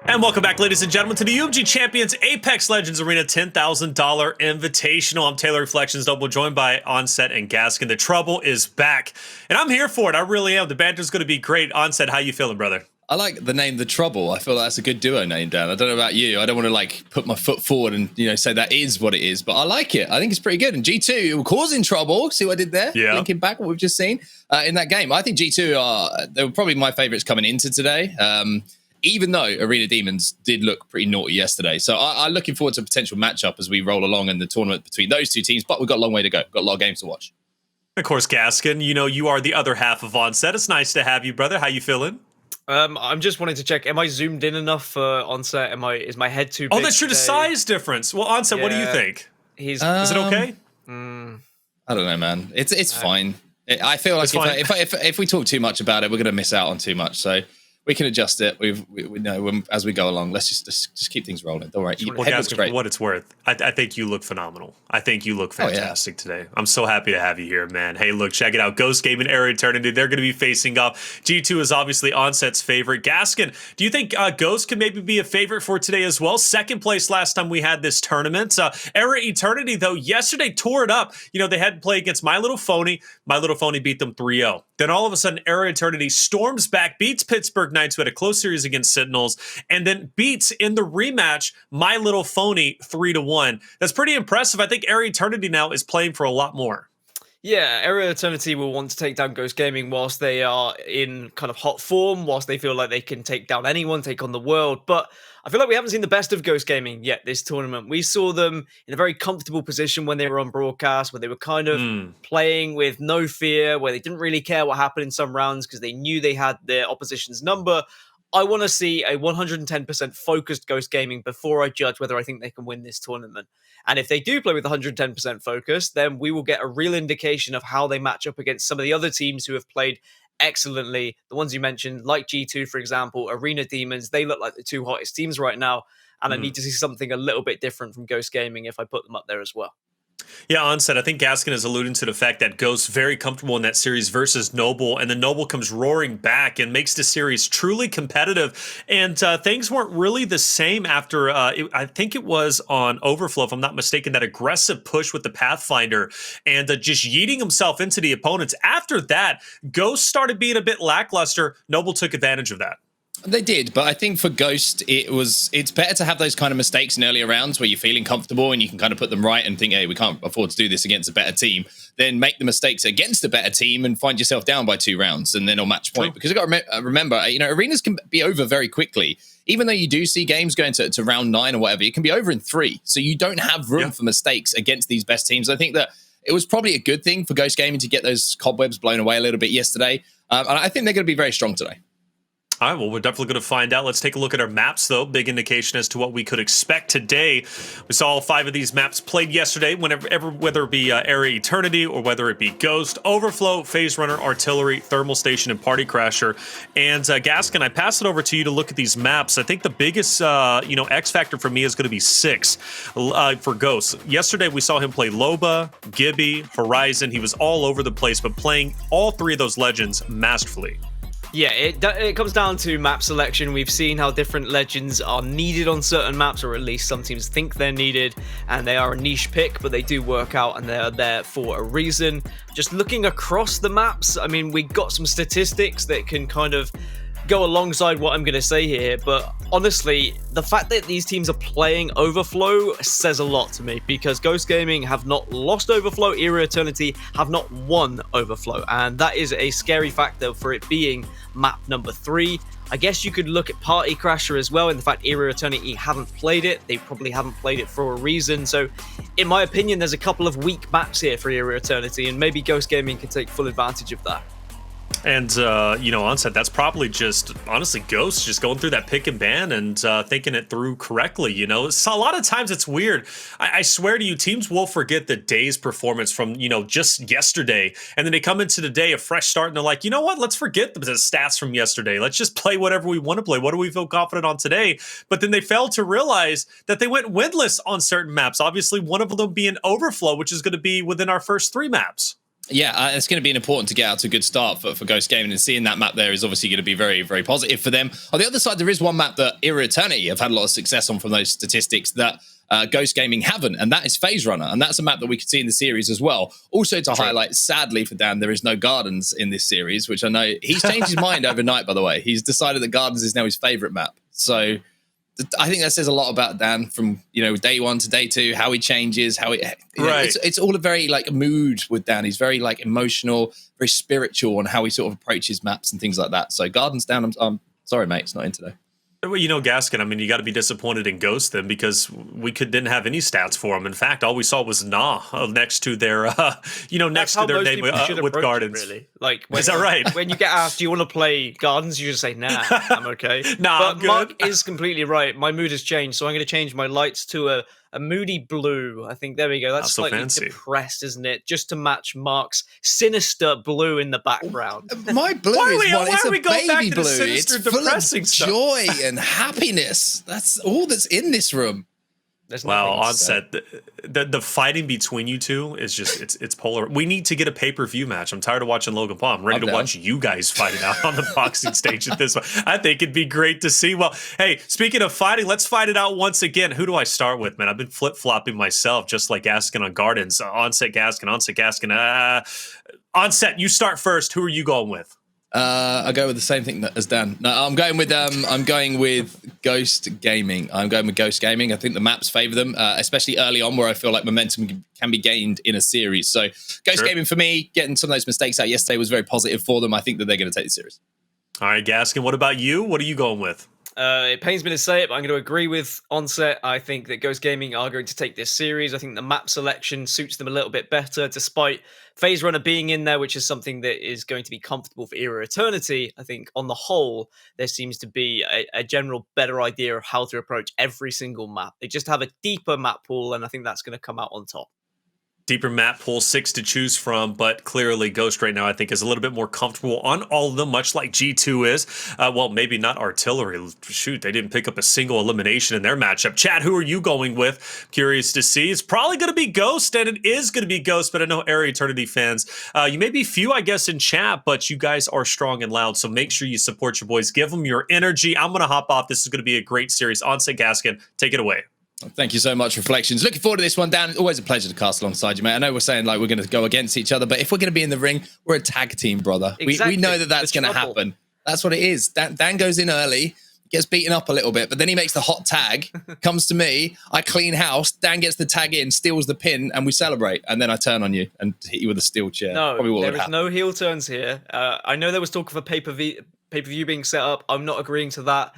And welcome back, ladies and gentlemen, to the UMG Champions Apex Legends Arena $10,000 Invitational. I'm Taylor Reflections Double, joined by Onset and Gaskin. The trouble is back, and I'm here for it. I really am. The banter's going to be great. Onset, how you feeling, brother? I like the name The Trouble. I feel like that's a good duo name, Dan. I don't know about you. I don't want to like put my foot forward and say that is what it is, but I like it. I think it's pretty good. And G2 were causing trouble. See what I did there? Yeah. Linking back what we've just seen in that game. I think G2 they were probably my favorites coming into today. Even though Arena Demons did look pretty naughty yesterday. So I'm looking forward to a potential matchup as we roll along in the tournament between those two teams, but we've got a long way to go. We've got a lot of games to watch. Of course, Gaskin, you are the other half of Onset. It's nice to have you, brother. How you feeling? I'm just wanting to check, am I zoomed in enough for Onset? Is my head too big? Oh, that's true, the size difference. Well, Onset, what do you think? Is it okay? I don't know, man. It's fine. I feel like if we talk too much about it, we're going to miss out on too much. So we can adjust it. We know as we go along. Let's just keep things rolling. Don't worry. Well, Gaskin, for what it's worth, I think you look phenomenal. I think you look fantastic today. I'm so happy to have you here, man. Hey, look, check it out. Ghost Gaming eRa Eternity. They're going to be facing off. G2 is obviously Onset's favorite. Gaskin, do you think Ghost could maybe be a favorite for today as well? Second place last time we had this tournament. eRa Eternity, though, yesterday tore it up. They had to play against My Little Phony. My Little Phony beat them 3-0. Then all of a sudden, eRa Eternity storms back, beats Pittsburgh Knights, who had a close series against Sentinels, and then beats in the rematch My Little Phony 3-1. That's pretty impressive. I think eRa Eternity now is playing for a lot more. Yeah, eRa Eternity will want to take down Ghost Gaming whilst they are in kind of hot form, whilst they feel like they can take down anyone, take on the world. But I feel like we haven't seen the best of Ghost Gaming yet this tournament. We saw them in a very comfortable position when they were on broadcast, where they were kind of playing with no fear, where they didn't really care what happened in some rounds because they knew they had their opposition's number. I want to see a 110% focused Ghost Gaming before I judge whether I think they can win this tournament. And if they do play with 110% focus, then we will get a real indication of how they match up against some of the other teams who have played excellently. The ones you mentioned, like G2, for example, Arena Demons, they look like the two hottest teams right now. And I need to see something a little bit different from Ghost Gaming if I put them up there as well. Yeah, Onset, I think Gaskin is alluding to the fact that Ghost's very comfortable in that series versus Noble, and then Noble comes roaring back and makes the series truly competitive. And things weren't really the same after, I think it was on Overflow, if I'm not mistaken, that aggressive push with the Pathfinder and just yeeting himself into the opponents. After that, Ghost started being a bit lackluster. Noble took advantage of that. They did, but I think for Ghost, it's better to have those kind of mistakes in earlier rounds where you're feeling comfortable and you can kind of put them right and think, hey, we can't afford to do this against a better team. Then make the mistakes against a better team and find yourself down by 2 rounds and then on match point. Because you've got to remember, arenas can be over very quickly. Even though you do see games going to round 9 or whatever, it can be over in 3. So you don't have room for mistakes against these best teams. I think that it was probably a good thing for Ghost Gaming to get those cobwebs blown away a little bit yesterday. And I think they're going to be very strong today. All right, well, we're definitely going to find out. Let's take a look at our maps, though. Big indication as to what we could expect today. We saw all 5 of these maps played yesterday, whether it be eRa Eternity or whether it be Ghost, Overflow, Phase Runner, Artillery, Thermal Station, and Party Crasher. And Gaskin, I pass it over to you to look at these maps. I think the biggest, X factor for me is going to be 6 for Ghost. Yesterday, we saw him play Loba, Gibby, Horizon. He was all over the place, but playing all 3 of those legends masterfully. Yeah, it comes down to map selection. We've seen how different legends are needed on certain maps, or at least some teams think they're needed, and they are a niche pick, but they do work out and they're there for a reason. Just looking across the maps, I mean, we got some statistics that can kind of go alongside what I'm going to say here, but honestly, the fact that these teams are playing Overflow says a lot to me, because Ghost Gaming have not lost Overflow, eRa Eternity have not won Overflow, and that is a scary factor for it being map number 3. I guess you could look at Party Crasher as well, in the fact eRa Eternity haven't played it. They probably haven't played it for a reason, so in my opinion, there's a couple of weak maps here for eRa Eternity, and maybe Ghost Gaming can take full advantage of that. And, Onset, that's probably just, honestly, Ghost just going through that pick and ban and thinking it through correctly, So a lot of times it's weird. I swear to you, teams will forget the day's performance from, just yesterday. And then they come into the day, a fresh start, and they're like, you know what? Let's forget the stats from yesterday. Let's just play whatever we want to play. What do we feel confident on today? But then they fail to realize that they went winless on certain maps. Obviously, one of them being Overflow, which is going to be within our first 3 maps. Yeah, it's going to be important to get out to a good start for Ghost Gaming, and seeing that map there is obviously going to be very, very positive for them. On the other side, there is one map that eRa Eternity have had a lot of success on from those statistics that Ghost Gaming haven't, and that is Phase Runner, and that's a map that we could see in the series as well. Also to highlight, sadly for Dan, there is no Gardens in this series, which I know he's changed his mind overnight, by the way. He's decided that Gardens is now his favorite map. So I think that says a lot about Dan from, day 1 to day 2, how he changes, how he, it's all a very like mood with Dan. He's very like emotional, very spiritual on how he sort of approaches maps and things like that. So Gardens down. I'm sorry, mate, it's not in today. Well, Gaskin, I mean, you got to be disappointed in Ghost then, because we didn't have any stats for him. In fact, all we saw was Nah next to their, next to their name with Gardens. Really. Like, is that right? When you get asked, do you want to play Gardens? You just say, nah, I'm okay. Nah, but Mark is completely right. My mood has changed, so I'm going to change my lights to a moody blue. I think, there we go. That's slightly depressed, isn't it? Just to match Mark's sinister blue in the background. My blue it's a baby blue. It's full of joy and happiness. That's all that's in this room. Wow, Onset, the fighting between you two is just, it's polar. We need to get a pay-per-view match. I'm tired of watching Logan Paul. I'm ready to watch you guys fight it out on the boxing stage at this one. I think it'd be great to see. Well, hey, speaking of fighting, let's fight it out once again. Who do I start with, man? I've been flip-flopping myself, just like Gaskin on Gardens. Onset Gaskin. Onset, you start first. Who are you going with? I go with the same thing as Dan. No, I'm going with Ghost Gaming. I'm going with Ghost Gaming. I think the maps favor them, especially early on, where I feel like momentum can be gained in a series. So Ghost Gaming for me, getting some of those mistakes out yesterday was very positive for them. I think that they're going to take the series. All right, Gaskin, what about you? What are you going with? It pains me to say it, but I'm going to agree with Onset. I think that Ghost Gaming are going to take this series. I think the map selection suits them a little bit better, despite Phase Runner being in there, which is something that is going to be comfortable for eRa Eternity. I think on the whole, there seems to be a general better idea of how to approach every single map. They just have a deeper map pool, and I think that's going to come out on top. Deeper map pool, 6 to choose from, but clearly Ghost right now, I think, is a little bit more comfortable on all of them, much like G2 is. Well, maybe not Artillery. Shoot, they didn't pick up a single elimination in their matchup. Chad, who are you going with? Curious to see. It's probably going to be Ghost, and it is going to be Ghost, but I know eRa Eternity fans, you may be few, I guess, in chat, but you guys are strong and loud, so make sure you support your boys. Give them your energy. I'm going to hop off. This is going to be a great series. Onset Gaskin, take it away. Thank you so much, Reflections. Looking forward to this one, Dan. Always a pleasure to cast alongside you, mate. I know we're saying like we're going to go against each other, but if we're going to be in the ring, we're a tag team, brother. Exactly. We know that that's going to happen. That's what it is. Dan goes in early, gets beaten up a little bit, but then he makes the hot tag, comes to me, I clean house, Dan gets the tag in, steals the pin, and we celebrate. And then I turn on you and hit you with a steel chair. No, there is no heel turns here. I know there was talk of a pay-per-view being set up. I'm not agreeing to that.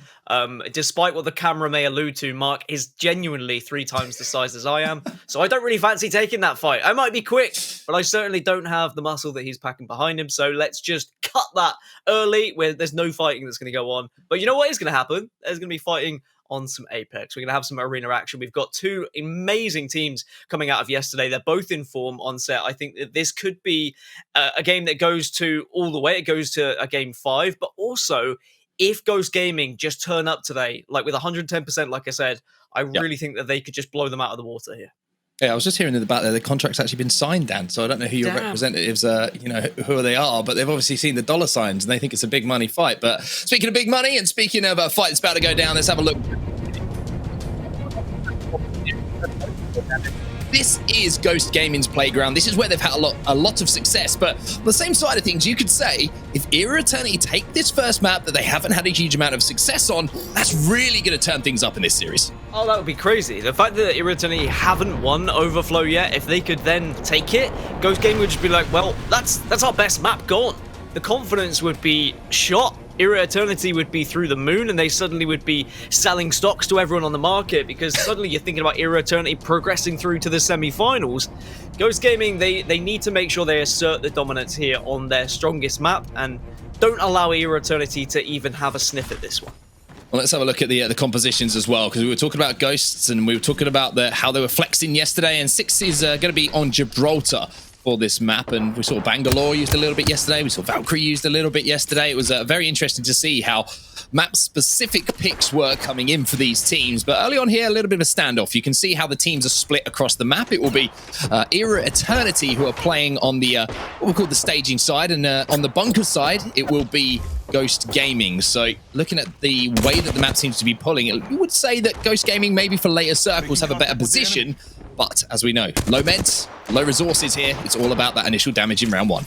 Despite what the camera may allude to, Mark is genuinely 3 times the size as I am. So I don't really fancy taking that fight. I might be quick, but I certainly don't have the muscle that he's packing behind him. So let's just cut that early where there's no fighting that's going to go on. But you know what is going to happen? There's going to be fighting on some Apex. We're going to have some arena action. We've got 2 amazing teams coming out of yesterday. They're both in form on set. I think that this could be a game that goes to all the way. It goes to a game 5, but also if Ghost Gaming just turn up today, like with 110%, like I said, I really think that they could just blow them out of the water here. Yeah, I was just hearing in the back there, the contract's actually been signed, Dan. So I don't know who your representatives who they are, but they've obviously seen the dollar signs and they think it's a big money fight. But speaking of big money and speaking of a fight that's about to go down, let's have a look. This is Ghost Gaming's playground. This is where they've had a lot of success. But on the same side of things, you could say if eRa Eternity take this first map that they haven't had a huge amount of success on, that's really going to turn things up in this series. Oh, that would be crazy. The fact that eRa Eternity haven't won Overflow yet, if they could then take it, Ghost Gaming would just be like, well, that's our best map gone. The confidence would be shot. eRa Eternity would be through the moon, and they suddenly would be selling stocks to everyone on the market because suddenly you're thinking about eRa Eternity progressing through to the semi-finals. Ghost Gaming, they need to make sure they assert the dominance here on their strongest map and don't allow eRa Eternity to even have a sniff at this one. Well, let's have a look at the compositions as well, because we were talking about Ghosts and we were talking about how they were flexing yesterday, and 6 is going to be on Gibraltar. for this map, and we saw Bangalore used a little bit yesterday. We saw Valkyrie used a little bit yesterday. It was very interesting to see how map-specific picks were coming in for these teams. But early on here, a little bit of a standoff. You can see how the teams are split across the map. It will be eRa Eternity who are playing on the what we call the staging side, and on the bunker side, it will be Ghost Gaming. So looking at the way that the map seems to be pulling, you would say that Ghost Gaming maybe for later circles have a better position. But as we know, low meds, low resources here. It's all about that initial damage in round one.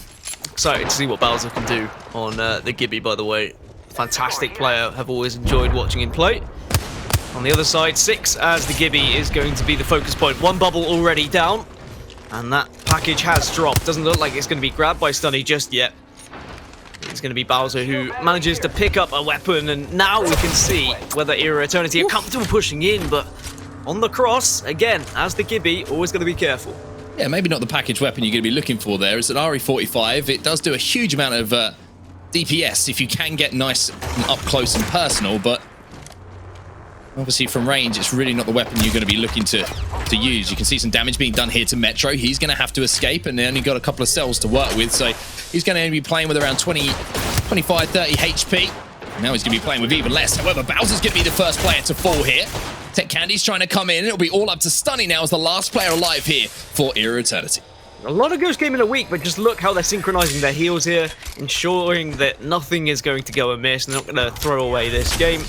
Excited to see what Bowswer can do on the Gibby, by the way. Fantastic player. Have always enjoyed watching him play. On the other side, 6 as the Gibby is going to be the focus point. One bubble already down. And that package has dropped. Doesn't look like it's going to be grabbed by Stuhni just yet. It's going to be Bowswer who manages to pick up a weapon. And now we can see whether eRa Eternity are comfortable pushing in, but on the cross, again, as the Gibby, always going to be careful. Yeah, maybe not the package weapon you're going to be looking for there. It's an RE45. It does do a huge amount of DPS if you can get nice and up close and personal, but obviously from range, it's really not the weapon you're going to be looking to use. You can see some damage being done here to Metro. He's going to have to escape, and they only got a couple of cells to work with, so he's going to be playing with around 20, 25, 30 HP. Now he's going to be playing with even less. However, Bowser's going to be the first player to fall here. TechedCandy's trying to come in. It'll be all up to Stuhni now as the last player alive here for eRa Eternity. A lot of Ghost Game in a week, but just look how they're synchronizing their heals here, ensuring that nothing is going to go amiss. They're not going to throw away this game.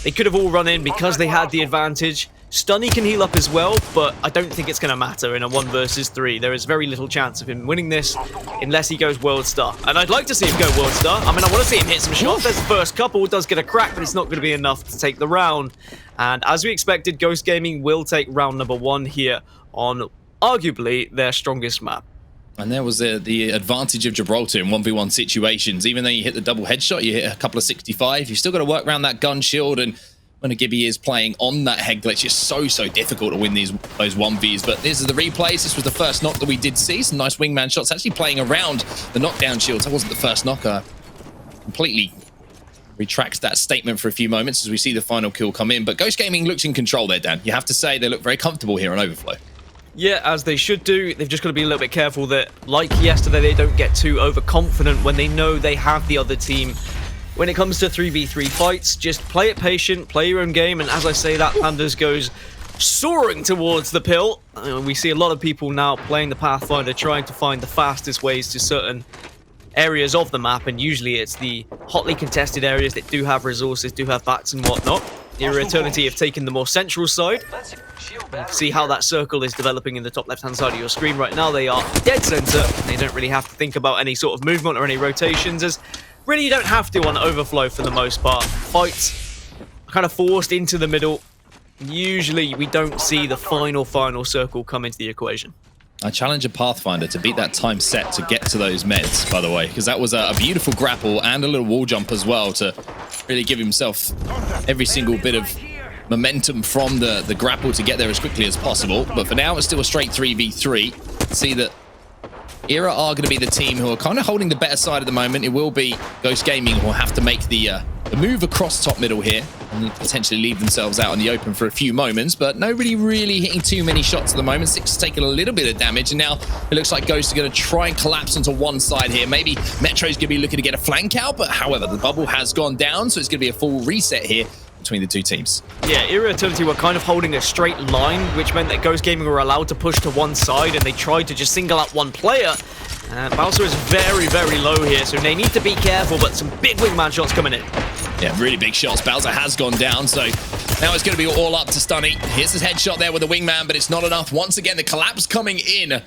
They could have all run in because they had the advantage. Stuhni can heal up as well, but I don't think it's going to matter in a 1 versus 3. There is very little chance of him winning this unless he goes World Star. And I'd like to see him go World Star. I mean, I want to see him hit some shots. There's the first couple. Does get a crack, but it's not going to be enough to take the round. And as we expected, Ghost Gaming will take round number 1 here on arguably their strongest map. And there was the advantage of Gibraltar in 1v1 situations. Even though you hit the double headshot, you hit a couple of 65, you've still got to work around that gun shield, and when a Gibby is playing on that head glitch, it's so difficult to win those 1vs. But this is the replays. This was the first knock that we did see. Some nice wingman shots actually playing around the knockdown shields. That wasn't the first knocker. Completely retracts that statement for a few moments as we see the final kill come in. But Ghost Gaming looks in control there, Dan. You have to say they look very comfortable here on Overflow. Yeah, as they should do. They've just got to be a little bit careful that, like yesterday, they don't get too overconfident when they know they have the other team. When it comes to 3v3 fights, just play it patient, play your own game, and as I say that, Pandxrz goes soaring towards the pill. We see a lot of people now playing the Pathfinder, trying to find the fastest ways to certain areas of the map, and usually it's the hotly contested areas that do have resources, do have bats and whatnot. eRa Eternity have taken the more central side. See how that circle is developing in the top left-hand side of your screen right now. They are dead center. They don't really have to think about any sort of movement or any rotations, as really you don't have to on Overflow for the most part. Fights are kind of forced into the middle. Usually we don't see the final circle come into the equation. I challenge a Pathfinder to beat that time set to get to those meds, by the way, because that was a beautiful grapple and a little wall jump as well to really give himself every single bit of momentum from the grapple to get there as quickly as possible. But for now, it's still a straight 3v3. See that eRa are going to be the team who are kind of holding the better side at the moment. It will be Ghost Gaming who will have to make the move across top middle here and potentially leave themselves out in the open for a few moments, but nobody really hitting too many shots at the moment. 6 is taking a little bit of damage, and now it looks like Ghost are going to try and collapse onto one side here. Maybe Metro's going to be looking to get a flank out, but however, the bubble has gone down, so it's going to be a full reset here between the two teams. Yeah, eRa Eternity were kind of holding a straight line, which meant that Ghost Gaming were allowed to push to one side, and they tried to just single out one player. Bowswer is very low here, so they need to be careful, but some big wingman shots coming in. Yeah, really big shots. Bowswer has gone down, so now it's going to be all up to Stuhni. Here's his headshot there with the wingman, but it's not enough. Once again, the collapse coming in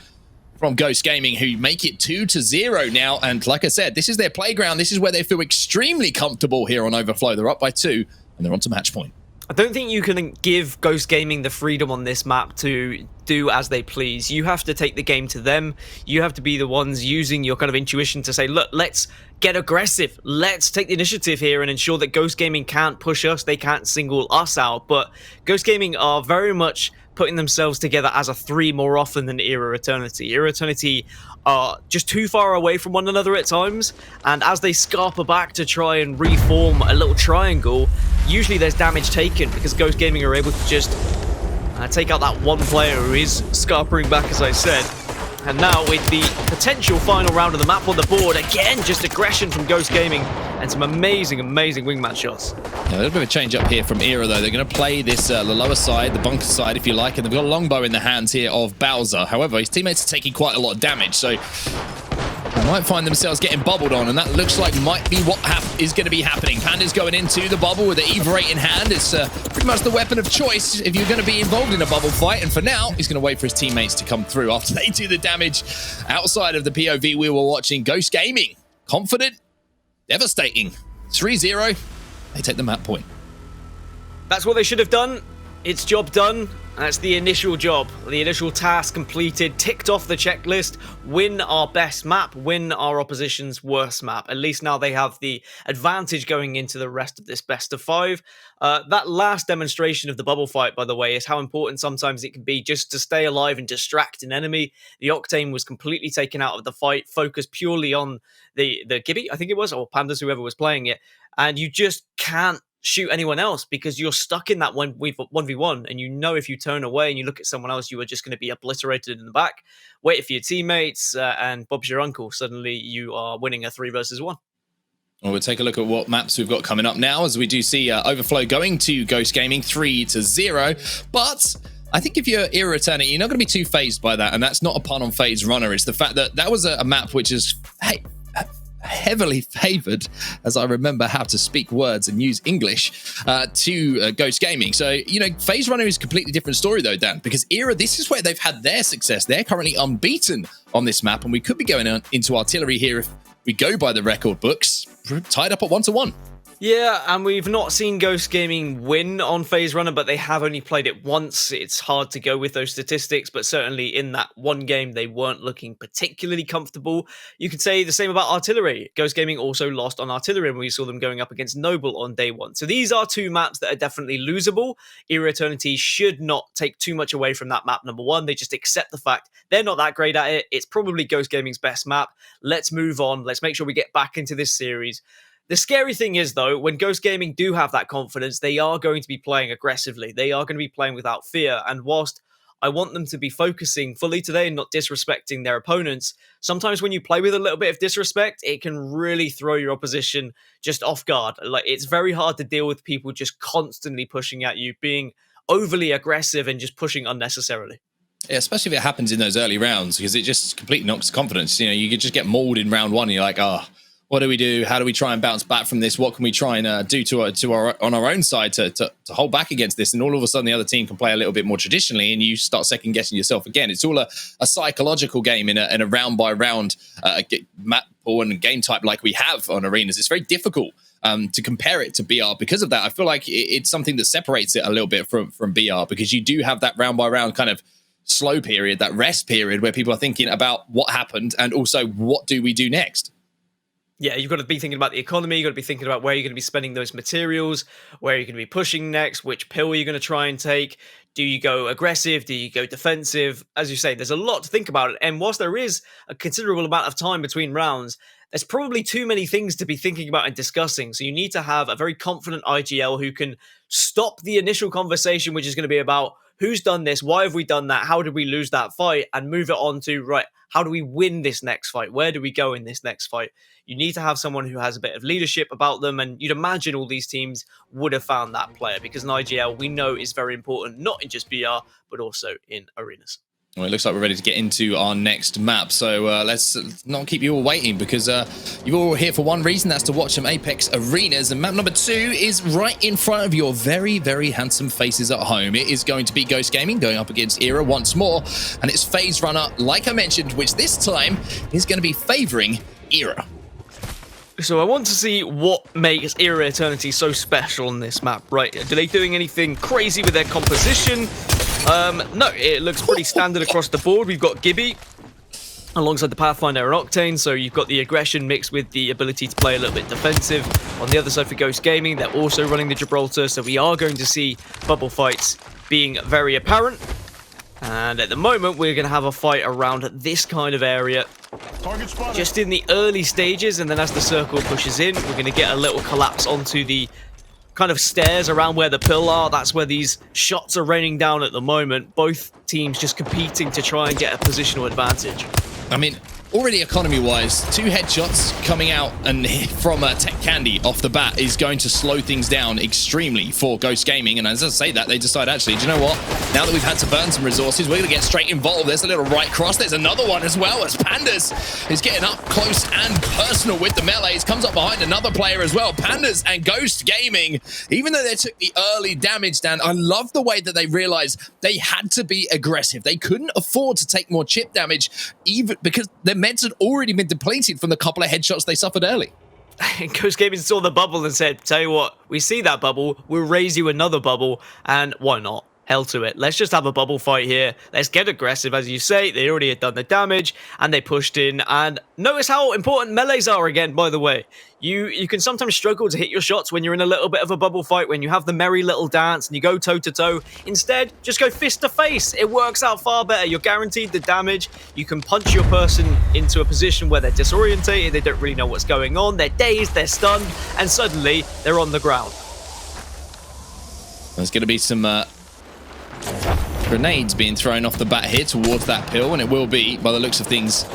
from Ghost Gaming, who make it 2-0 now. And like I said, this is their playground. This is where they feel extremely comfortable here on Overflow. They're up by 2, and they're on to match point. I don't think you can give Ghost Gaming the freedom on this map to do as they please. You have to take the game to them. You have to be the ones using your kind of intuition to say, look, let's get aggressive. Let's take the initiative here and ensure that Ghost Gaming can't push us. They can't single us out. But Ghost Gaming are very much putting themselves together as a 3 more often than eRa Eternity. eRa Eternity are just too far away from one another at times, and as they scarper back to try and reform a little triangle, usually there's damage taken because Ghost Gaming are able to just take out that one player who is scarpering back, as I said. And now with the potential final round of the map on the board, again, just aggression from Ghost Gaming and some amazing, amazing wingman shots. Yeah, a little bit of a change up here from eRa, though. They're going to play this, the lower side, the bunker side, if you like, and they've got a longbow in the hands here of Bowswer. However, his teammates are taking quite a lot of damage, so they might find themselves getting bubbled on, and that looks like might be what is going to be happening. Panda's going into the bubble with the eRa in hand. It's pretty much the weapon of choice if you're going to be involved in a bubble fight, and for now, he's going to wait for his teammates to come through after they do the damage. Outside of the POV we were watching, Ghost Gaming, confident, devastating. 3-0, they take the map point. That's what they should have done. It's job done. That's the initial job, the initial task completed, ticked off the checklist, win our best map, win our opposition's worst map. At least now they have the advantage going into the rest of this best of 5. That last demonstration of the bubble fight, by the way, is how important sometimes it can be just to stay alive and distract an enemy. The Octane was completely taken out of the fight, focused purely on the Gibby, I think it was, or Pandxrz, whoever was playing it, and you just can't shoot anyone else because you're stuck in that 1v1, and you know if you turn away and you look at someone else, you are just going to be obliterated in the back. Wait for your teammates, and Bob's your uncle. Suddenly you are winning a 3 versus 1. Well, we'll take a look at what maps we've got coming up now, as we do see Overflow going to Ghost Gaming 3-0. But I think if you're eRa returning, you're not going to be too phased by that, and that's not a pun on FaZe Runner. It's the fact that that was a map which is heavily favored, as I remember how to speak words and use English, to Ghost Gaming. So, you know, FaZe Runner is a completely different story though, Dan, because eRa, this is where they've had their success. They're currently unbeaten on this map, and we could be going into artillery here if we go by the record books, tied up at 1-1. Yeah, and we've not seen Ghost Gaming win on FaZe Runner, but they have only played it once. It's hard to go with those statistics, but certainly in that one game, they weren't looking particularly comfortable. You could say the same about Artillery. Ghost Gaming also lost on Artillery, and we saw them going up against Noble on day 1. So these are 2 maps that are definitely losable. eRa Eternity should not take too much away from that map number 1. They just accept the fact they're not that great at it. It's probably Ghost Gaming's best map. Let's move on. Let's make sure we get back into this series. The scary thing is, though, when Ghost Gaming do have that confidence, they are going to be playing aggressively. They are going to be playing without fear. And whilst I want them to be focusing fully today and not disrespecting their opponents, sometimes when you play with a little bit of disrespect, it can really throw your opposition just off guard. Like, it's very hard to deal with people just constantly pushing at you, being overly aggressive and just pushing unnecessarily. Yeah, especially if it happens in those early rounds, because it just completely knocks confidence. You know, you could just get mauled in round 1 and you're like, what do we do? How do we try and bounce back from this? What can we try and do on our own side to hold back against this? And all of a sudden, the other team can play a little bit more traditionally, and you start second guessing yourself again. It's all a psychological game in a round by round map pool and game type like we have on arenas. It's very difficult to compare it to BR because of that. I feel like it's something that separates it a little bit from BR, because you do have that round by round kind of slow period, that rest period where people are thinking about what happened and also what do we do next. Yeah, you've got to be thinking about the economy. You've got to be thinking about where you're going to be spending those materials, where you're going to be pushing next, which pill you're going to try and take. Do you go aggressive? Do you go defensive? As you say, there's a lot to think about. And whilst there is a considerable amount of time between rounds, there's probably too many things to be thinking about and discussing. So you need to have a very confident IGL who can stop the initial conversation, which is going to be about who's done this, why have we done that, how did we lose that fight, and move it on to, right, how do we win this next fight? Where do we go in this next fight? You need to have someone who has a bit of leadership about them, and you'd imagine all these teams would have found that player, because an IGL we know is very important, not in just BR, but also in arenas. Well, it looks like we're ready to get into our next map, so let's not keep you all waiting, because you're all here for one reason, that's to watch some Apex arenas, and map number 2 is right in front of your very, very handsome faces at home. It is going to be Ghost Gaming going up against eRa once more, and it's FaZe Runner, like I mentioned, which this time is going to be favoring eRa. So I want to see what makes eRa Eternity so special on this map, right? Are they doing anything crazy with their composition? No, it looks pretty standard across the board. We've got Gibby alongside the Pathfinder and Octane, so you've got the aggression mixed with the ability to play a little bit defensive. On the other side for Ghost Gaming, they're also running the Gibraltar, so we are going to see bubble fights being very apparent. And at the moment, we're going to have a fight around this kind of area, just in the early stages, and then as the circle pushes in, we're going to get a little collapse onto the kind of stairs around where the pill are. That's where these shots are raining down at the moment. Both teams just competing to try and get a positional advantage. I mean, already economy-wise, 2 headshots coming out and from TechedCandy off the bat is going to slow things down extremely for Ghost Gaming. And as I say that, they decide, actually, do you know what? Now that we've had to burn some resources, we're going to get straight involved. There's a little right cross. There's another one as well, as Pandxrz is getting up close and personal with the melees. Comes up behind another player as well. Pandxrz and Ghost Gaming, even though they took the early damage down, I love the way that they realized they had to be aggressive. They couldn't afford to take more chip damage, even because their meds had already been depleted from the couple of headshots they suffered early. Ghost Gaming saw the bubble and said, tell you what, we see that bubble, we'll raise you another bubble, and why not? Hell to it. Let's just have a bubble fight here. Let's get aggressive, as you say. They already had done the damage, and they pushed in. And notice how important melees are again, by the way. You can sometimes struggle to hit your shots when you're in a little bit of a bubble fight, when you have the merry little dance and you go toe-to-toe. Instead, just go fist-to-face. It works out far better. You're guaranteed the damage. You can punch your person into a position where they're disorientated, they don't really know what's going on, they're dazed, they're stunned, and suddenly they're on the ground. There's going to be some grenades being thrown off the bat here towards that pill, and it will be, by the looks of things,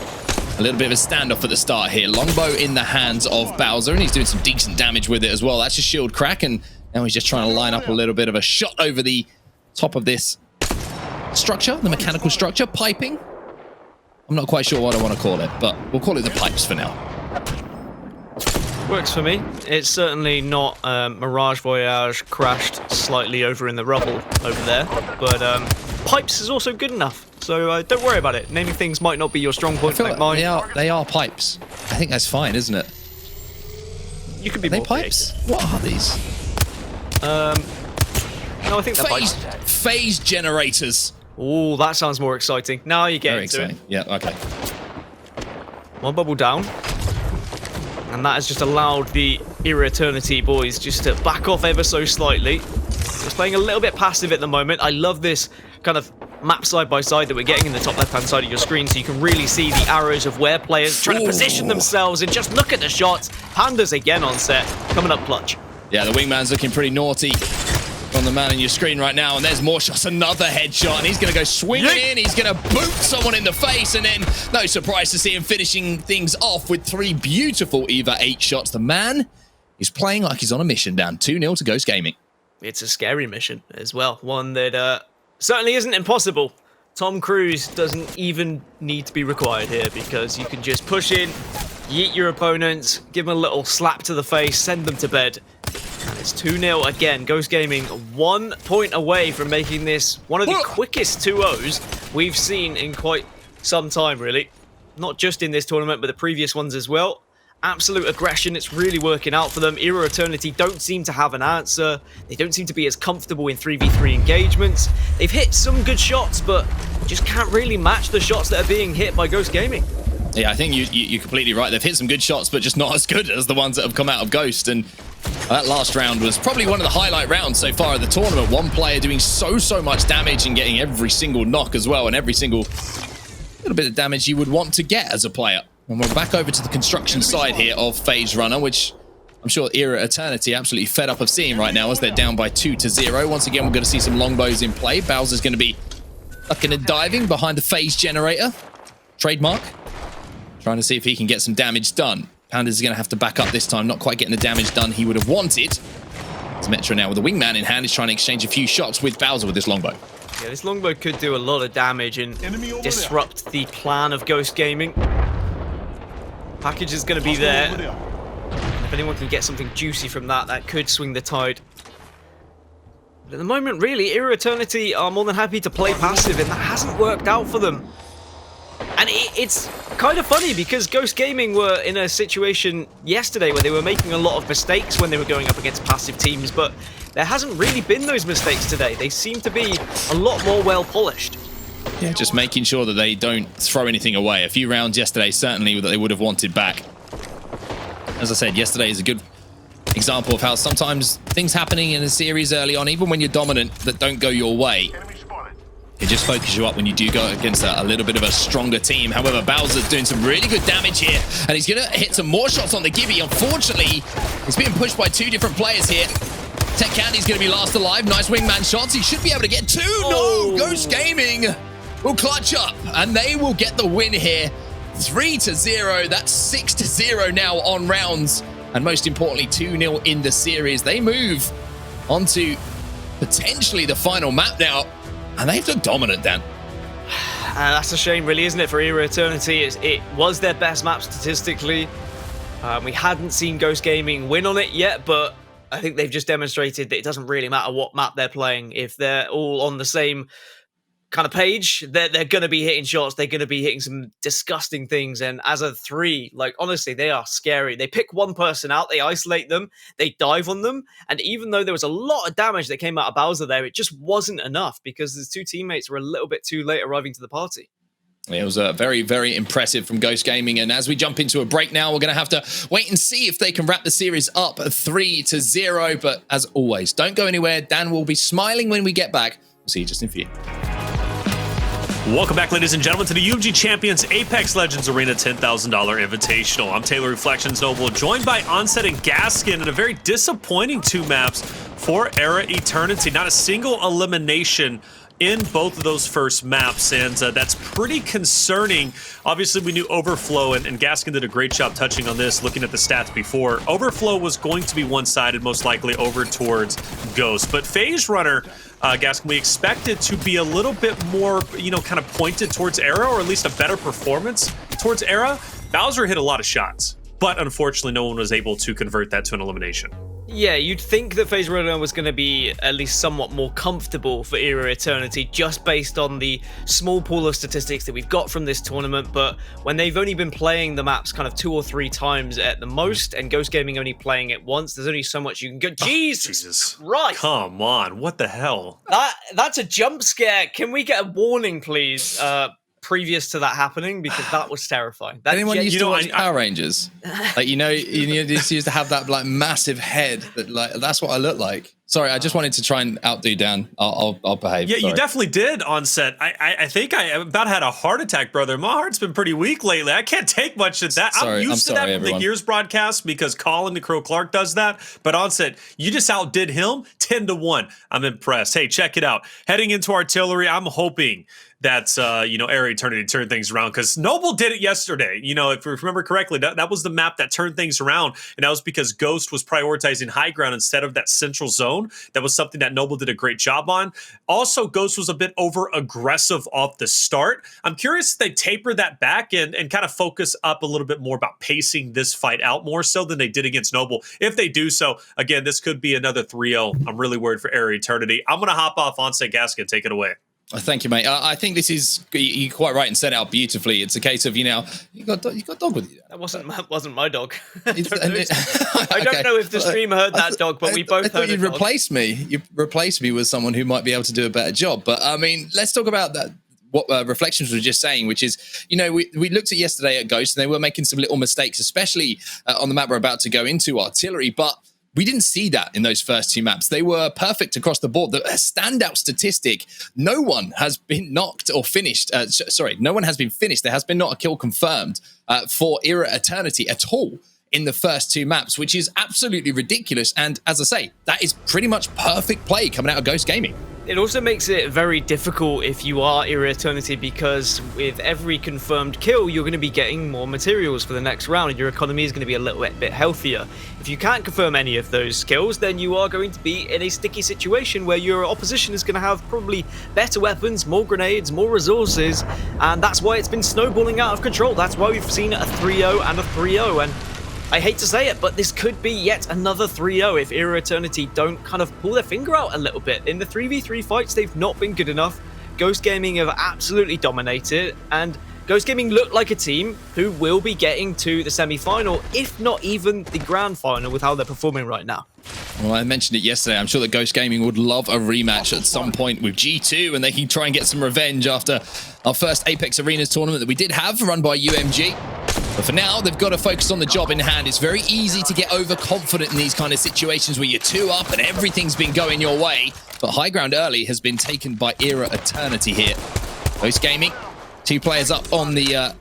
a little bit of a standoff at the start here. Longbow in the hands of Bowswer, and he's doing some decent damage with it as well. That's a shield crack, and now he's just trying to line up a little bit of a shot over the top of this structure, the mechanical structure, piping. I'm not quite sure what I want to call it, but we'll call it the pipes for now. Works for me. It's certainly not Mirage Voyage crashed slightly over in the rubble over there, but pipes is also good enough. So don't worry about it. Naming things might not be your strong point like mine. They are pipes. I think that's fine, isn't it? You could be more pipes. Creative. What are these? No, I think they're pipes. Phase generators. Oh, that sounds more exciting. Now you get Very into exciting. it. Yeah, okay. One bubble down. And that has just allowed the eRa Eternity boys just to back off ever so slightly. Just playing a little bit passive at the moment. I love this kind of map side by side that we're getting in the top left hand side of your screen, so you can really see the arrows of where players trying to position themselves, and just look at the shots. Pandxrz again on set, coming up clutch. Yeah, the wingman's looking pretty naughty on the man on your screen right now, and there's more shots. Another headshot, and he's going to go swinging in. He's going to boot someone in the face, and then no surprise to see him finishing things off with 3 beautiful EVA 8 shots. The man is playing like he's on a mission, down 2-0 to Ghost Gaming. It's a scary mission as well, one that certainly isn't impossible. Tom Cruise doesn't even need to be required here, because you can just push in, yeet your opponents, give them a little slap to the face, send them to bed. And it's 2-0 again. Ghost Gaming 1 point away from making this one of the quickest 2-0s we've seen in quite some time, really. Not just in this tournament, but the previous ones as well. Absolute aggression, it's really working out for them. eRa Eternity don't seem to have an answer. They don't seem to be as comfortable in 3v3 engagements. They've hit some good shots, but just can't really match the shots that are being hit by Ghost Gaming. Yeah, I think you're completely right. They've hit some good shots, but just not as good as the ones that have come out of Ghost. And that last round was probably one of the highlight rounds so far of the tournament. One player doing so much damage and getting every single knock as well, and every single little bit of damage you would want to get as a player. And we're back over to the construction side here of FaZe Runner, which I'm sure eRa Eternity absolutely fed up of seeing right now as they're down by 2-0. Once again, we're going to see some longbows in play. Bowser's going to be ducking and diving behind the phase generator. Trademark. Trying to see if he can get some damage done. Pandxrz is going to have to back up this time, not quite getting the damage done he would have wanted. As Metro now with a wingman in hand is trying to exchange a few shots with Bowser with this longbow. Yeah, this longbow could do a lot of damage and disrupt the plan of Ghost Gaming. Package is going to be there. And if anyone can get something juicy from that, that could swing the tide. But at the moment, really, eRa Eternity are more than happy to play passive, and that hasn't worked out for them. And it's kind of funny, because Ghost Gaming were in a situation yesterday where they were making a lot of mistakes when they were going up against passive teams, but there hasn't really been those mistakes today. They seem to be a lot more well-polished. Yeah, just making sure that they don't throw anything away. A few rounds yesterday, certainly, that they would have wanted back. As I said, yesterday is a good example of how sometimes things happening in a series early on, even when you're dominant, that don't go your way. It just focuses you up when you do go against a little bit of a stronger team. However, Bowser's doing some really good damage here, and he's going to hit some more shots on the Gibby. Unfortunately, he's being pushed by 2 different players here. TechedCandy's going to be last alive. Nice wingman shots. He should be able to get 2. Oh. No, Ghost Gaming will clutch up, and they will get the win here. 3-0. That's 6-0 now on rounds. And most importantly, 2-0 in the series. They move onto potentially the final map now. And they've looked dominant, Dan. That's a shame, really, isn't it, for eRa Eternity? It was their best map statistically. We hadn't seen Ghost Gaming win on it yet, but I think they've just demonstrated that it doesn't really matter what map they're playing. If they're all on the same kind of page, they're going to be hitting shots. They're going to be hitting some disgusting things. And as a 3, like, honestly, they are scary. They pick one person out, they isolate them, they dive on them. And even though there was a lot of damage that came out of Bowswer there, it just wasn't enough because his 2 teammates were a little bit too late arriving to the party. It was very, very impressive from Ghost Gaming. And as we jump into a break now, we're going to have to wait and see if they can wrap the series up 3-0. But as always, don't go anywhere. Dan will be smiling when we get back. We'll see you just in a few. Welcome back, ladies and gentlemen, to the UMG Champions Apex Legends Arena $10,000 Invitational. I'm Taylor Reflections Noble, joined by Onset and Gaskin in a very disappointing 2 maps for eRa Eternity. Not a single elimination in both of those first maps, and that's pretty concerning. Obviously, we knew Overflow, and Gaskin did a great job touching on this, looking at the stats before. Overflow was going to be one-sided, most likely over towards Ghost, but Phase Runner, Gaskin, we expected to be a little bit more, kind of pointed towards eRa, or at least a better performance towards eRa. Bowswer hit a lot of shots, but unfortunately, no one was able to convert that to an elimination. Yeah, you'd think that FaZe Runner was going to be at least somewhat more comfortable for eRa Eternity just based on the small pool of statistics that we've got from this tournament, but when they've only been playing the maps kind of 2 or 3 times at the most, and Ghost Gaming only playing it once, there's only so much you can go. Jesus Christ! Come on, what the hell? That's a jump scare. Can we get a warning, please? Previous to that happening, because that was terrifying. Anyone used to watch Power Rangers? Like, you used to have that like massive head that that's what I look like. Sorry, I just wanted to try and outdo Dan. I'll behave. Yeah, Sorry. You definitely did, Onset. I think I about had a heart attack, brother. My heart's been pretty weak lately. I can't take much of that. I'm used to that from the Gears broadcast because Colin the Crow Clark does that. But Onset, you just outdid him 10-1. I'm impressed. Hey, check it out. Heading into artillery, I'm hoping that's eRa Eternity turned things around, because Noble did it yesterday. If you remember correctly, that was the map that turned things around, and that was because Ghost was prioritizing high ground instead of that central zone. That was something that Noble did a great job on. Also, Ghost was a bit over aggressive off the start. I'm curious if they taper that back and kind of focus up a little bit more about pacing this fight out more so than they did against Noble. If they do so, again, this could be another 3-0. I'm really worried for eRa Eternity. I'm going to hop off Onset Gaskin. Take it away. Thank you, mate. I think this is, you're quite right and set it out beautifully. It's a case of, you got dog with you. That wasn't my dog. I don't don't know if the stream heard that dog, but we both heard it. You'd replace me. You replaced me with someone who might be able to do a better job. But I mean, let's talk about that. What Reflections was just saying, which is, we looked at yesterday at Ghost, and they were making some little mistakes, especially on the map we're about to go into, Artillery. But we didn't see that in those first 2 maps. They were perfect across the board. The standout statistic, no one has been knocked or finished. No one has been finished. There has been not a kill confirmed for eRa Eternity at all in the first 2 maps, which is absolutely ridiculous. And as I say, that is pretty much perfect play coming out of Ghost Gaming. It also makes it very difficult if you are eRa Eternity, because with every confirmed kill, you're going to be getting more materials for the next round, and your economy is going to be a little bit healthier. If you can't confirm any of those kills, then you are going to be in a sticky situation where your opposition is going to have probably better weapons, more grenades, more resources, and that's why it's been snowballing out of control. That's why we've seen a 3-0 and a 3-0, and I hate to say it, but this could be yet another 3-0 if eRa Eternity don't kind of pull their finger out a little bit. In the 3v3 fights, they've not been good enough. Ghost Gaming have absolutely dominated, and Ghost Gaming look like a team who will be getting to the semi-final, if not even the grand final, with how they're performing right now. Well, I mentioned it yesterday. I'm sure that Ghost Gaming would love a rematch at some point with G2, and they can try and get some revenge after our first Apex Arenas tournament that we did have, run by UMG. But for now, they've got to focus on the job in hand. It's very easy to get overconfident in these kind of situations where you're 2 up and everything's been going your way. But high ground early has been taken by eRa Eternity here. Ghost Gaming, 2 players up on the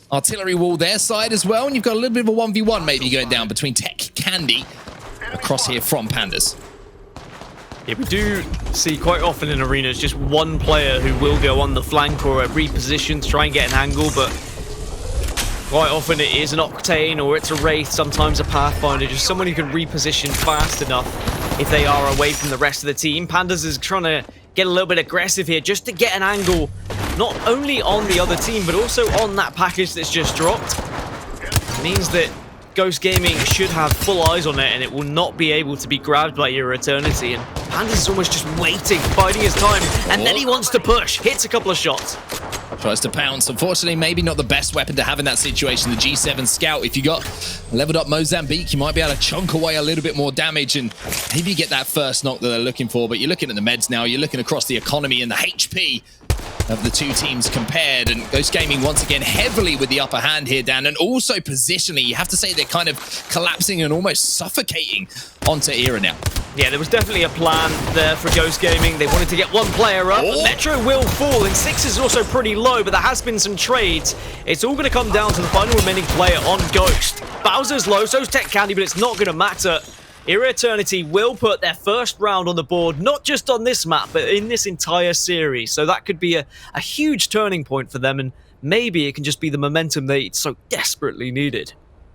artillery wall their side as well. And you've got a little bit of a 1v1 maybe going down between TechedCandy across here from Pandxrz. Yeah, we do see quite often in arenas just one player who will go on the flank or a reposition to try and get an angle, but quite often it is an Octane or it's a Wraith, sometimes a Pathfinder, just someone who can reposition fast enough if they are away from the rest of the team. Pandxrz is trying to get a little bit aggressive here just to get an angle, not only on the other team, but also on that package that's just dropped. It means that Ghost Gaming should have full eyes on it, and it will not be able to be grabbed by eRa Eternity. And Pandxrz is almost just waiting, biding his time, and then he wants to push. Hits a couple of shots. Tries to pounce. Unfortunately, maybe not the best weapon to have in that situation, the G7 Scout. If you got leveled up Mozambique, you might be able to chunk away a little bit more damage and maybe get that first knock that they're looking for. But you're looking at the meds now. You're looking across the economy and the HP of the two teams compared, and Ghost Gaming once again heavily with the upper hand here, Dan, and also positionally, you have to say they're kind of collapsing and almost suffocating onto eRa now. Yeah, there was definitely a plan there for Ghost Gaming. They wanted to get one player up, but Metro will fall, and 6 is also pretty low, but there has been some trades. It's all going to come down to the final remaining player on Ghost. Bowser's low, so's TechedCandy, but it's not going to matter. eRa Eternity will put their first round on the board, not just on this map, but in this entire series. So that could be a huge turning point for them, and maybe it can just be the momentum they so desperately needed.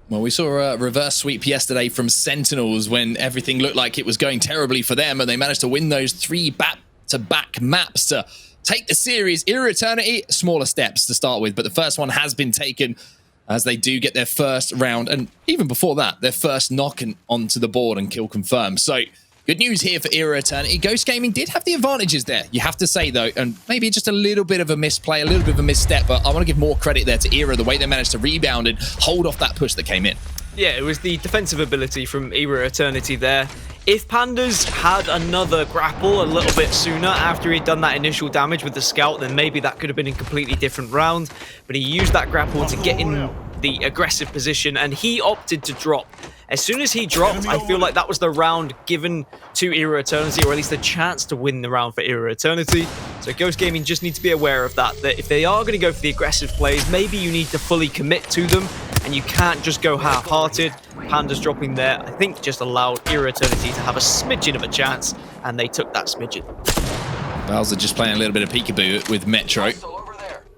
Well, we saw a reverse sweep yesterday from Sentinels when everything looked like it was going terribly for them, and they managed to win those 3 back-to-back maps to take the series. eRa Eternity, smaller steps to start with, but the first one has been taken, as they do get their first round, and even before that, their first knock onto the board and kill confirmed. So, good news here for eRa Eternity. Ghost Gaming did have the advantages there, you have to say, though, and maybe just a little bit of a misplay, a little bit of a misstep, but I want to give more credit there to eRa, the way they managed to rebound and hold off that push that came in. Yeah, it was the defensive ability from eRa Eternity there. If Pandxrz had another grapple a little bit sooner after he'd done that initial damage with the scout, then maybe that could have been a completely different round. But he used that grapple to get in the aggressive position, and he opted to drop. As soon as he dropped, I feel like that was the round given to eRa Eternity, or at least the chance to win the round for eRa Eternity. So Ghost Gaming just need to be aware of that if they are going to go for the aggressive plays, maybe you need to fully commit to them, and you can't just go half-hearted. Pandxrz dropping there, I think, just allowed eRa Eternity to have a smidgen of a chance, and they took that smidgen. Bowswer just playing a little bit of peekaboo with Metro.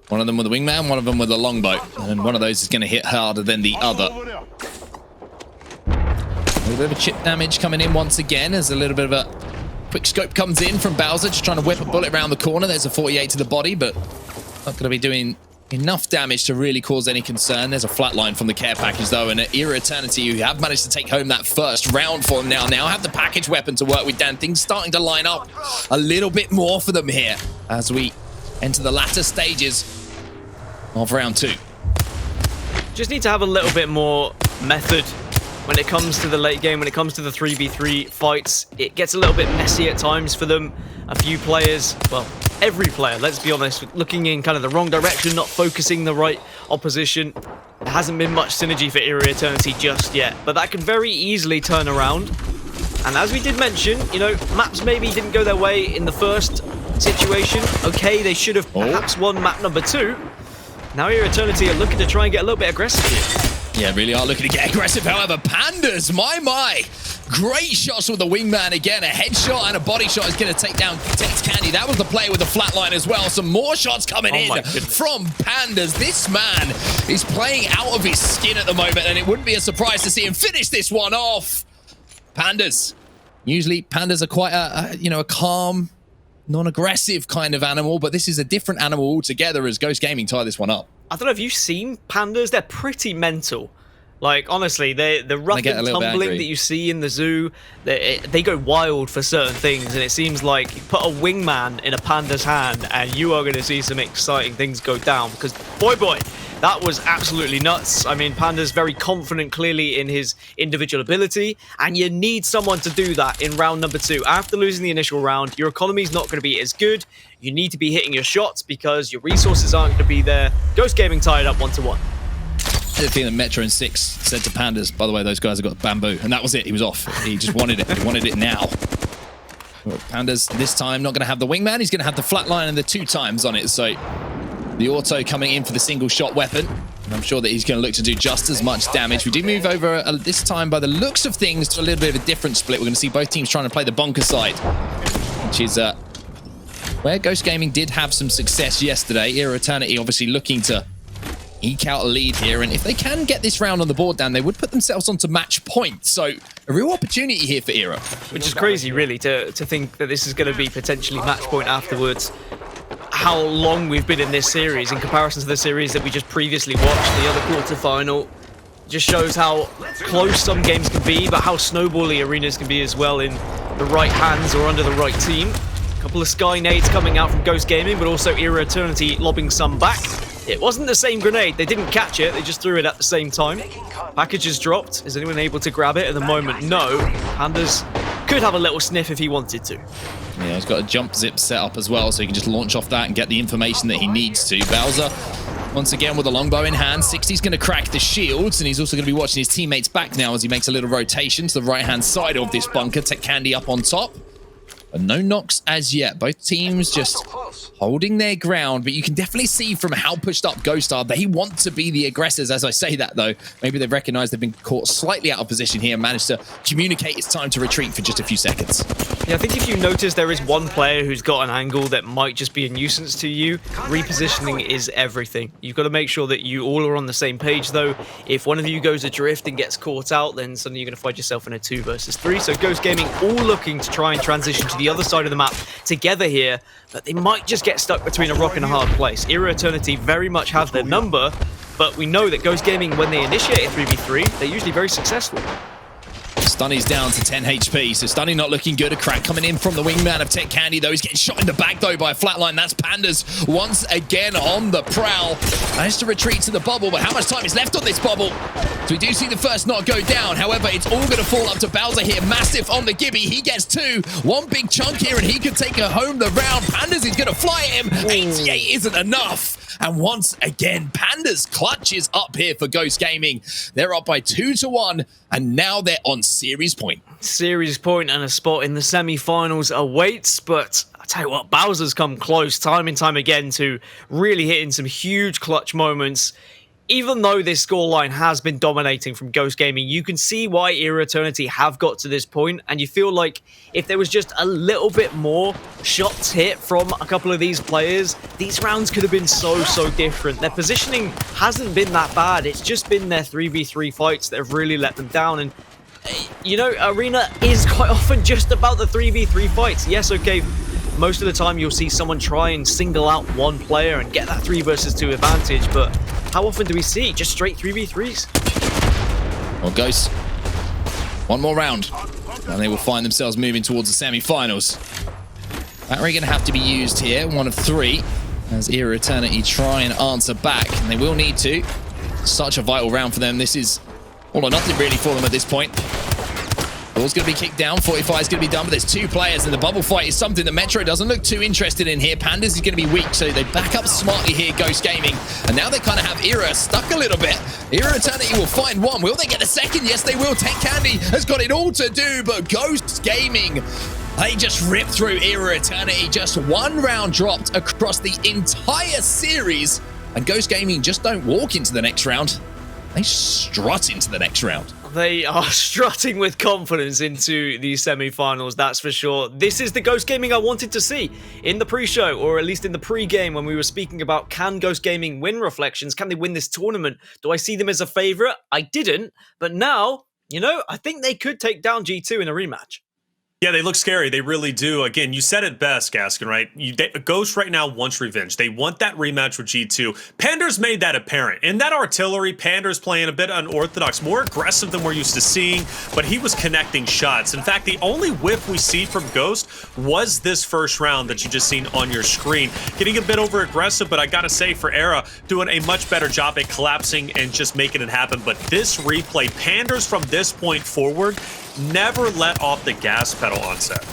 One of them with a wingman, one of them with a longbow, and one of those is going to hit harder than the other. A little bit of a chip damage coming in once again as a little bit of a quick scope comes in from Bowswer, just trying to whip a bullet around the corner. There's a 48 to the body, but not going to be doing enough damage to really cause any concern. There's a flatline from the care package, though, and eRa Eternity, who have managed to take home that first round for them now have the package weapon to work with, Dan. Things starting to line up a little bit more for them here as we enter the latter stages of round 2. Just need to have a little bit more method when it comes to the late game, when it comes to the 3v3 fights. It gets a little bit messy at times for them. A few players, well, every player, let's be honest, looking in kind of the wrong direction, not focusing the right opposition. There hasn't been much synergy for eRa Eternity just yet, but that can very easily turn around. And as we did mention, you know, maps maybe didn't go their way in the first situation. Okay, they should have perhaps won map number 2. Now eRa Eternity are looking to try and get a little bit aggressive here. Yeah, really are looking to get aggressive. However, Pandxrz, my. Great shots with the wingman again. A headshot and a body shot is going to take down TechedCandy. That was the play with the flatline as well. Some more shots coming in from Pandxrz. This man is playing out of his skin at the moment, and it wouldn't be a surprise to see him finish this one off. Pandxrz. Usually, pandas are quite a calm, non-aggressive kind of animal, but this is a different animal altogether as Ghost Gaming tie this one up. I don't know if you've seen Pandxrz. They're pretty mental. Like, honestly, the rough and tumbling that you see in the zoo, they go wild for certain things, and it seems like you put a wingman in a panda's hand and you are going to see some exciting things go down, because boy, that was absolutely nuts. I mean, Panda's very confident clearly in his individual ability, and you need someone to do that in round number 2. After losing the initial round, your economy's not going to be as good. You need to be hitting your shots because your resources aren't going to be there. Ghost Gaming tied up 1-1. I had a feeling Metro and 6 said to Pandxrz, by the way, those guys have got bamboo, and that was it. He was off. He just wanted it. He wanted it now. Well, Pandxrz this time not going to have the wingman. He's going to have the flatline and the 2 times on it. So the auto coming in for the single shot weapon. And I'm sure that he's going to look to do just as much damage. We do move over this time, by the looks of things, to a little bit of a different split. We're going to see both teams trying to play the bunker side. which is where Ghost Gaming did have some success yesterday. eRa Eternity obviously looking to eke out a lead here, and if they can get this round on the board down, they would put themselves onto match point. So a real opportunity here for eRa. Which is crazy, really, to think that this is going to be potentially match point afterwards. How long we've been in this series in comparison to the series that we just previously watched, the other quarterfinal, just shows how close some games can be, but how snowbally arenas can be as well in the right hands or under the right team. A couple of Sky nades coming out from Ghost Gaming, but also eRa Eternity lobbing some back. It wasn't the same grenade. They didn't catch it. They just threw it at the same time. Packages dropped. Is anyone able to grab it? At the moment, no. Pandxrz could have a little sniff if he wanted to. Yeah, he's got a jump zip set up as well, so he can just launch off that and get the information that he needs to. Bowswer, once again, with a longbow in hand. 60's going to crack the shields, and he's also going to be watching his teammates back now as he makes a little rotation to the right-hand side of this bunker. TechedCandy up on top. But no knocks as yet. Both teams just holding their ground, but you can definitely see from how pushed up Ghost are, they want to be the aggressors. As I say that, though, maybe they've recognized they've been caught slightly out of position here and managed to communicate it's time to retreat for just a few seconds. Yeah, I think if you notice there is one player who's got an angle that might just be a nuisance to you, repositioning is everything. You've got to make sure that you all are on the same page, though. If one of you goes adrift and gets caught out, then suddenly you're going to find yourself in a 2 versus 3. So Ghost Gaming all looking to try and transition to the other side of the map together here, but they might just get stuck between a rock and a hard place. eRa Eternity very much have their number, but we know that Ghost Gaming, when they initiate a 3v3, they're usually very successful. Stuhni's down to 10 HP, so Stuhni not looking good. A crack coming in from the wingman of TechedCandy, though. He's getting shot in the back, though, by a flatline. That's Pandxrz once again on the prowl. Managed to retreat to the bubble, but how much time is left on this bubble? So we do see the first knock go down. However, it's all going to fall up to Bowswer here. Massive on the Gibby. He gets 2. One big chunk here, and he can take her home the round. Pandxrz is going to fly him. 88 isn't enough. And once again, Pandxrz clutches up here for Ghost Gaming. They're up by 2-1, and now they're on series point. Series point and a spot in the semi-finals awaits, but I tell you what, Bowser's come close time and time again to really hitting some huge clutch moments. Even though this scoreline has been dominating from Ghost Gaming, you can see why eRa Eternity have got to this point, and you feel like if there was just a little bit more shots hit from a couple of these players, these rounds could have been so different. Their positioning hasn't been that bad. It's just been their 3v3 fights that have really let them down, and you know, Arena is quite often just about the 3v3 fights. Yes, okay, most of the time you'll see someone try and single out one player and get that 3 versus 2 advantage, but how often do we see just straight 3v3s? Well, Ghost, one more round, and they will find themselves moving towards the semi-finals. Battery going to have to be used here, 1 of 3, as eRa Eternity try and answer back, and they will need to. Such a vital round for them. This is all or nothing really for them at this point. Ball's going to be kicked down. 45 is going to be done, but there's 2 players, and the bubble fight is something that Metro doesn't look too interested in here. Pandxrz is going to be weak, so they back up smartly here, Ghost Gaming. And now they kind of have eRa stuck a little bit. eRa Eternity will find 1. Will they get a second? Yes, they will. TechedCandy has got it all to do, but Ghost Gaming, they just rip through eRa Eternity. Just 1 round dropped across the entire series, and Ghost Gaming just don't walk into the next round. They strut into the next round. They are strutting with confidence into the semi-finals, that's for sure. This is the Ghost Gaming I wanted to see in the pre-show, or at least in the pre-game when we were speaking about, can Ghost Gaming win Reflections? Can they win this tournament? Do I see them as a favourite? I didn't, but now, you know, I think they could take down G2 in a rematch. Yeah, they look scary. They really do. Again, you said it best, Gaskin, right? Ghost right now wants revenge. They want that rematch with G2. Pandxrz made that apparent. In that artillery, Pandxrz playing a bit unorthodox, more aggressive than we're used to seeing, but he was connecting shots. In fact, the only whiff we see from Ghost was this first round that you just seen on your screen. Getting a bit over aggressive, but I gotta say, for eRa, doing a much better job at collapsing and just making it happen. But this replay, Pandxrz from this point forward, never let off the gas pedal on set.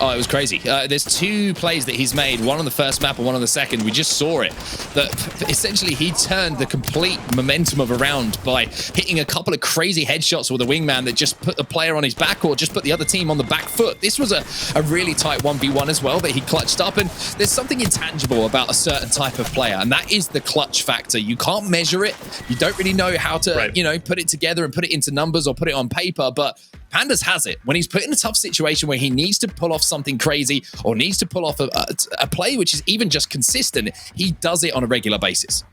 Oh, it was crazy. There's 2 plays that he's made, one on the first map and one on the second. We just saw it. That essentially he turned the complete momentum of a round by hitting a couple of crazy headshots with a wingman that just put the player on his back or just put the other team on the back foot. This was a really tight 1v1 as well that he clutched up, and there's something intangible about a certain type of player, and that is the clutch factor. You can't measure it. You don't really know how to, you know, put it together and put it into numbers or put it on paper, but Pandxrz has it. When he's put in a tough situation where he needs to pull off something crazy or needs to pull off a play which is even just consistent, he does it on a regular basis.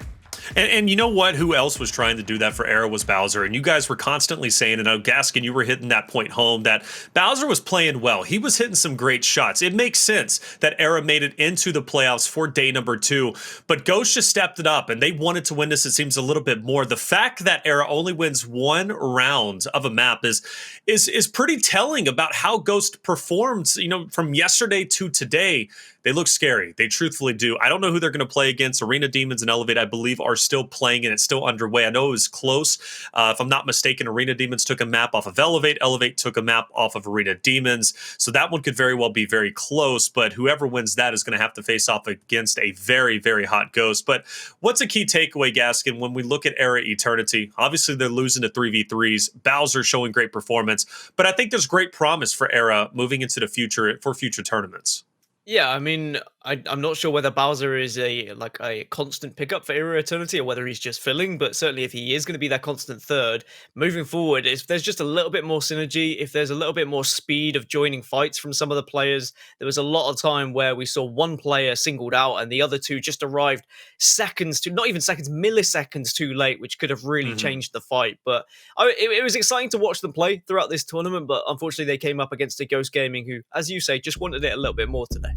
And you know what? Who else was trying to do that for eRa was Bowswer. And you guys were constantly saying, and Gaskin, you were hitting that point home, that Bowswer was playing well. He was hitting some great shots. It makes sense that eRa made it into the playoffs for day number 2. But Ghost just stepped it up, and they wanted to win this, it seems, a little bit more. The fact that eRa only wins 1 round of a map is pretty telling about how Ghost performs, from yesterday to today. They look scary. They truthfully do. I don't know who they're going to play against. Arena Demons and Elevate, I believe, are still playing, and it's still underway. I know it was close. If I'm not mistaken, Arena Demons took a map off of Elevate. Elevate took a map off of Arena Demons. So that one could very well be very close, but whoever wins that is going to have to face off against a very, very hot Ghost. But what's a key takeaway, Gaskin, when we look at eRa Eternity? Obviously, they're losing to 3v3s. Bowswer showing great performance, but I think there's great promise for eRa moving into the future for future tournaments. Yeah, I mean, I'm not sure whether Bowswer is a constant pickup for eRa Eternity or whether he's just filling, but certainly if he is going to be that constant third, moving forward, if there's just a little bit more synergy, if there's a little bit more speed of joining fights from some of the players, there was a lot of time where we saw one player singled out and the other two just arrived not even seconds, milliseconds too late, which could have really changed the fight. But it was exciting to watch them play throughout this tournament, but unfortunately they came up against a Ghost Gaming who, as you say, just wanted it a little bit more today.